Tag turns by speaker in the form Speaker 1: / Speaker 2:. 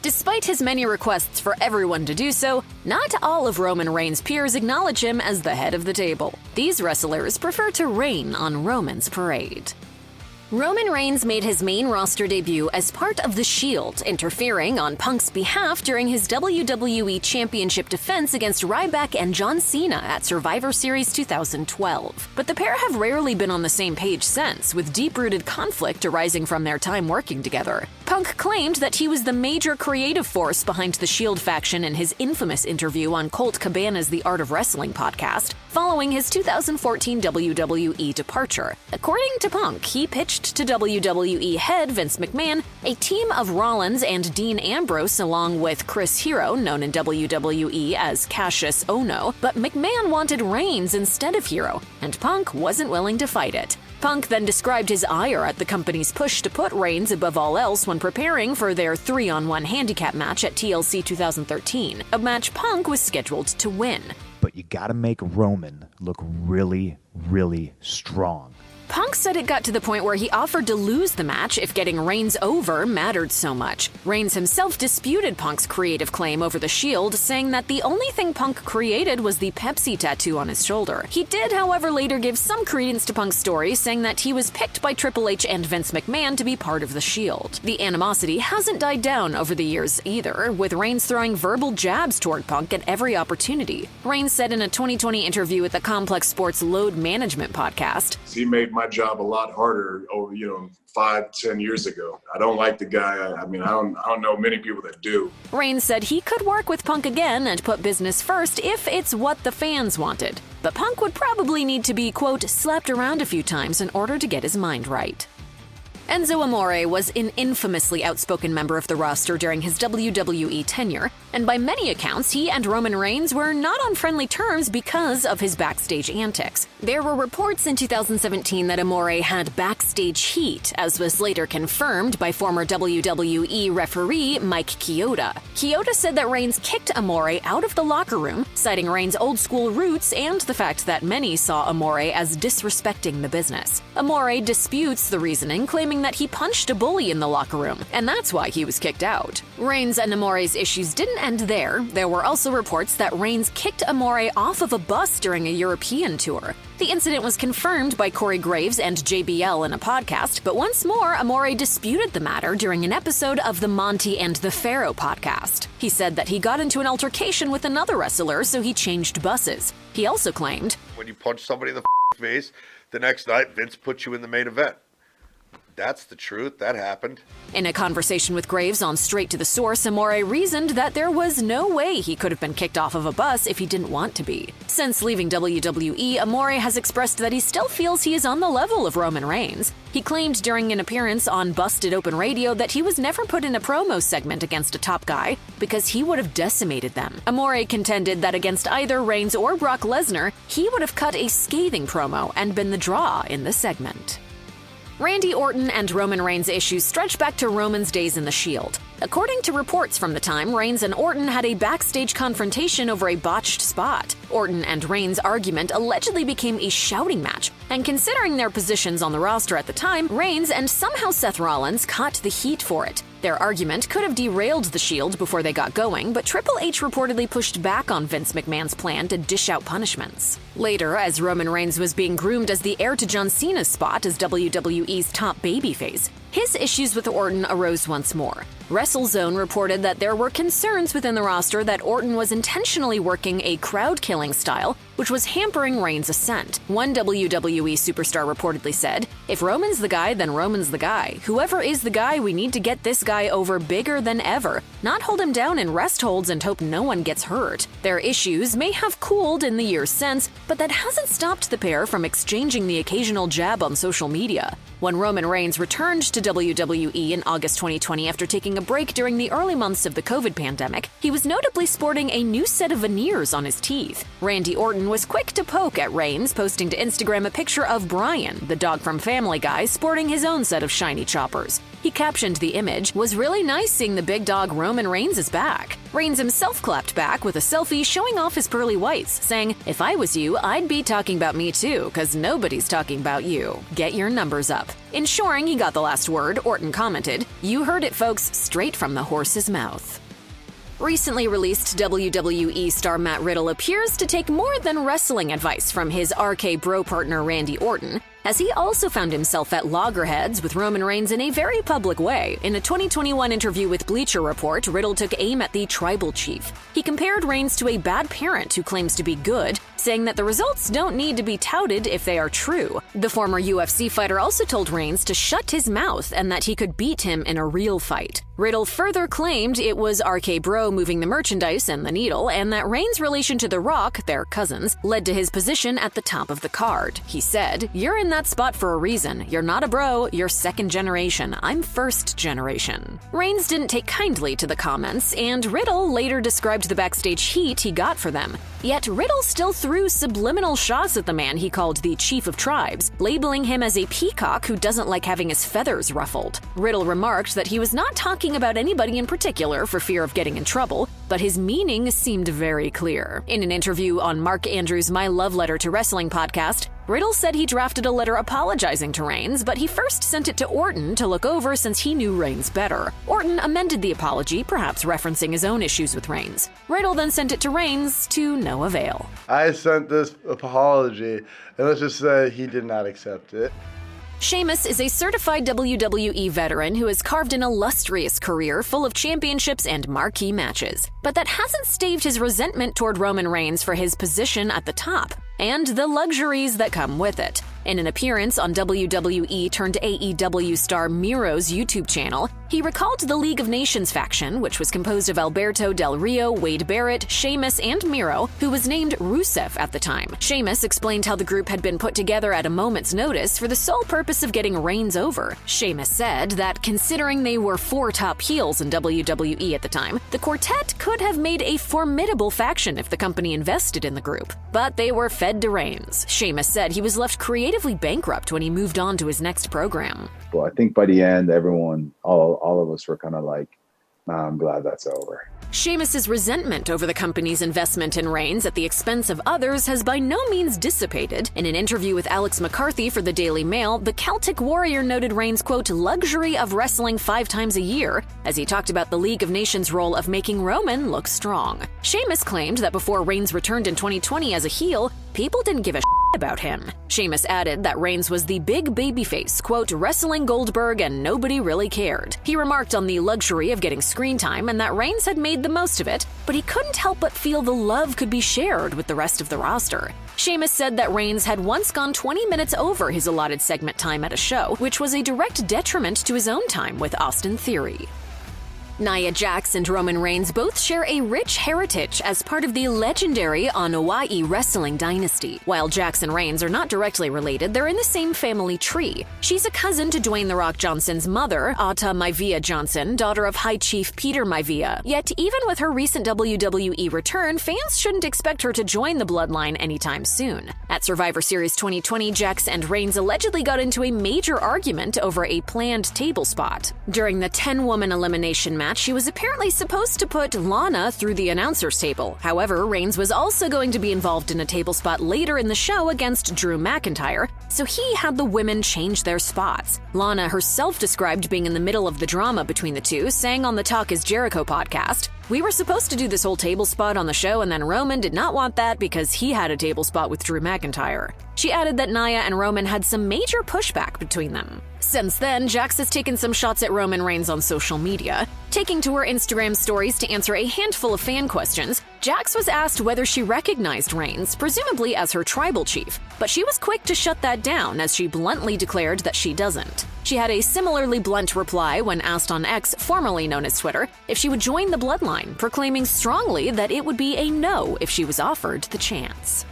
Speaker 1: Despite his many requests for everyone to do so, not all of Roman Reigns' peers acknowledge him as the head of the table. These wrestlers prefer to rain on Roman's parade. Roman Reigns made his main roster debut as part of The Shield, interfering on Punk's behalf during his WWE Championship defense against Ryback and John Cena at Survivor Series 2012. But the pair have rarely been on the same page since, with deep-rooted conflict arising from their time working together. Punk claimed that he was the major creative force behind the Shield faction in his infamous interview on Colt Cabana's The Art of Wrestling podcast, following his 2014 WWE departure. According to Punk, he pitched to WWE head Vince McMahon a team of Rollins and Dean Ambrose along with Chris Hero, known in WWE as Cassius Ohno, but McMahon wanted Reigns instead of Hero, and Punk wasn't willing to fight it. Punk then described his ire at the company's push to put Reigns above all else when preparing for their 3-on-1 handicap match at TLC 2013, a match Punk was scheduled to win.
Speaker 2: But you gotta make Roman look really, really strong.
Speaker 1: Punk said it got to the point where he offered to lose the match if getting Reigns over mattered so much. Reigns himself disputed Punk's creative claim over the Shield, saying that the only thing Punk created was the Pepsi tattoo on his shoulder. He did, however, later give some credence to Punk's story, saying that he was picked by Triple H and Vince McMahon to be part of the Shield. The animosity hasn't died down over the years either, with Reigns throwing verbal jabs toward Punk at every opportunity. Reigns said in a 2020 interview with the Complex Sports Load Management podcast,
Speaker 3: "He made my job a lot harder over 5-10 years ago. I don't like the guy. I don't know many people that do."
Speaker 1: Reigns said he could work with Punk again and put business first if it's what the fans wanted. But Punk would probably need to be, quote, slapped around a few times in order to get his mind right. Enzo Amore was an infamously outspoken member of the roster during his WWE tenure, and by many accounts, he and Roman Reigns were not on friendly terms because of his backstage antics. There were reports in 2017 that Amore had backstage heat, as was later confirmed by former WWE referee Mike Chioda. Chioda said that Reigns kicked Amore out of the locker room, citing Reigns' old-school roots and the fact that many saw Amore as disrespecting the business. Amore disputes the reasoning, claiming that he punched a bully in the locker room, and that's why he was kicked out. Reigns and Amore's issues didn't end there. There were also reports that Reigns kicked Amore off of a bus during a European tour. The incident was confirmed by Corey Graves and JBL in a podcast, but once more, Amore disputed the matter during an episode of the Monty and the Pharaoh podcast. He said that he got into an altercation with another wrestler, so he changed buses. He also claimed,
Speaker 4: "When you punch somebody in the face, the next night Vince puts you in the main event." That's the truth. That happened.
Speaker 1: In a conversation with Graves on Straight to the Source, Amore reasoned that there was no way he could have been kicked off of a bus if he didn't want to be. Since leaving WWE, Amore has expressed that he still feels he is on the level of Roman Reigns. He claimed during an appearance on Busted Open Radio that he was never put in a promo segment against a top guy because he would have decimated them. Amore contended that against either Reigns or Brock Lesnar, he would have cut a scathing promo and been the draw in the segment. Randy Orton and Roman Reigns' issues stretch back to Roman's days in the Shield. According to reports from the time, Reigns and Orton had a backstage confrontation over a botched spot. Orton and Reigns' argument allegedly became a shouting match, and considering their positions on the roster at the time, Reigns and somehow Seth Rollins caught the heat for it. Their argument could have derailed the Shield before they got going, but Triple H reportedly pushed back on Vince McMahon's plan to dish out punishments. Later, as Roman Reigns was being groomed as the heir to John Cena's spot as WWE's top babyface, his issues with Orton arose once more. WrestleZone reported that there were concerns within the roster that Orton was intentionally working a crowd-killing style, which was hampering Reigns' ascent. One WWE superstar reportedly said, "If Roman's the guy, then Roman's the guy. Whoever is the guy, we need to get this guy over bigger than ever, not hold him down in rest holds and hope no one gets hurt." Their issues may have cooled in the years since, but that hasn't stopped the pair from exchanging the occasional jab on social media. When Roman Reigns returned to WWE in August 2020 after taking a break during the early months of the COVID pandemic, he was notably sporting a new set of veneers on his teeth. Randy Orton was quick to poke at Reigns, posting to Instagram a picture of Brian, the dog from Family Guy, sporting his own set of shiny choppers. He captioned the image, "Was really nice seeing the big dog Roman Reigns is back." Reigns himself clapped back with a selfie showing off his pearly whites, saying, "If I was you, I'd be talking about me too, cause nobody's talking about you. Get your numbers up." Ensuring he got the last word, Orton commented, "You heard it, folks, straight from the horse's mouth." Recently released WWE star Matt Riddle appears to take more than wrestling advice from his RK Bro partner Randy Orton, as he also found himself at loggerheads with Roman Reigns in a very public way. In a 2021 interview with Bleacher Report, Riddle took aim at the tribal chief. He compared Reigns to a bad parent who claims to be good, saying that the results don't need to be touted if they are true. The former UFC fighter also told Reigns to shut his mouth and that he could beat him in a real fight. Riddle further claimed it was RK Bro moving the merchandise and the needle, and that Reigns' relation to The Rock, their cousins, led to his position at the top of the card. He said, "You're in that spot for a reason. You're not a bro, you're second generation. I'm first generation." Reigns didn't take kindly to the comments, and Riddle later described the backstage heat he got for them. Yet Riddle still threw subliminal shots at the man he called the Chief of Tribes, labeling him as a peacock who doesn't like having his feathers ruffled. Riddle remarked that he was not talking about anybody in particular for fear of getting in trouble, but his meaning seemed very clear. In an interview on Mark Andrews' My Love Letter to Wrestling podcast, Riddle said he drafted a letter apologizing to Reigns, but he first sent it to Orton to look over since he knew Reigns better. Orton amended the apology, perhaps referencing his own issues with Reigns. Riddle then sent it to Reigns to no avail.
Speaker 5: I sent this apology, and let's just say he did not accept it.
Speaker 1: Sheamus is a certified WWE veteran who has carved an illustrious career full of championships and marquee matches. But that hasn't staved his resentment toward Roman Reigns for his position at the top and the luxuries that come with it. In an appearance on WWE turned AEW star Miro's YouTube channel, he recalled the League of Nations faction, which was composed of Alberto Del Rio, Wade Barrett, Sheamus, and Miro, who was named Rusev at the time. Sheamus explained how the group had been put together at a moment's notice for the sole purpose of getting Reigns over. Sheamus said that considering they were 4 top heels in WWE at the time, the quartet could have made a formidable faction if the company invested in the group. But they were fed to Reigns. Sheamus said he was left creatively bankrupt when he moved on to his next program.
Speaker 6: Well, I think by the end, everyone, all of us were kind of like, nah, I'm glad that's over.
Speaker 1: Sheamus's resentment over the company's investment in Reigns at the expense of others has by no means dissipated. In an interview with Alex McCarthy for the Daily Mail, the Celtic Warrior noted Reigns' quote, luxury of wrestling 5 times a year, as he talked about the League of Nations role of making Roman look strong. Sheamus claimed that before Reigns returned in 2020 as a heel, people didn't give a about him. Sheamus added that Reigns was the big babyface, quote, wrestling Goldberg and nobody really cared. He remarked on the luxury of getting screen time and that Reigns had made the most of it, but he couldn't help but feel the love could be shared with the rest of the roster. Sheamus said that Reigns had once gone 20 minutes over his allotted segment time at a show, which was a direct detriment to his own time with Austin Theory. Nia Jax and Roman Reigns both share a rich heritage as part of the legendary Anoa'i wrestling dynasty. While Jax and Reigns are not directly related, they're in the same family tree. She's a cousin to Dwayne "The Rock" Johnson's mother, Ata Maivia Johnson, daughter of High Chief Peter Maivia. Yet, even with her recent WWE return, fans shouldn't expect her to join the bloodline anytime soon. At Survivor Series 2020, Jax and Reigns allegedly got into a major argument over a planned table spot. During the 10-woman elimination match, she was apparently supposed to put Lana through the announcer's table. However, Reigns was also going to be involved in a table spot later in the show against Drew McIntyre, so he had the women change their spots. Lana herself described being in the middle of the drama between the two, saying on the Talk is Jericho podcast, "We were supposed to do this whole table spot on the show, and then Roman did not want that because he had a table spot with Drew McIntyre." She added that Nia and Roman had some major pushback between them. Since then, Jax has taken some shots at Roman Reigns on social media. Taking to her Instagram stories to answer a handful of fan questions, Jax was asked whether she recognized Reigns, presumably as her tribal chief, but she was quick to shut that down as she bluntly declared that she doesn't. She had a similarly blunt reply when asked on X, formerly known as Twitter, if she would join the bloodline, proclaiming strongly that it would be a no if she was offered the chance.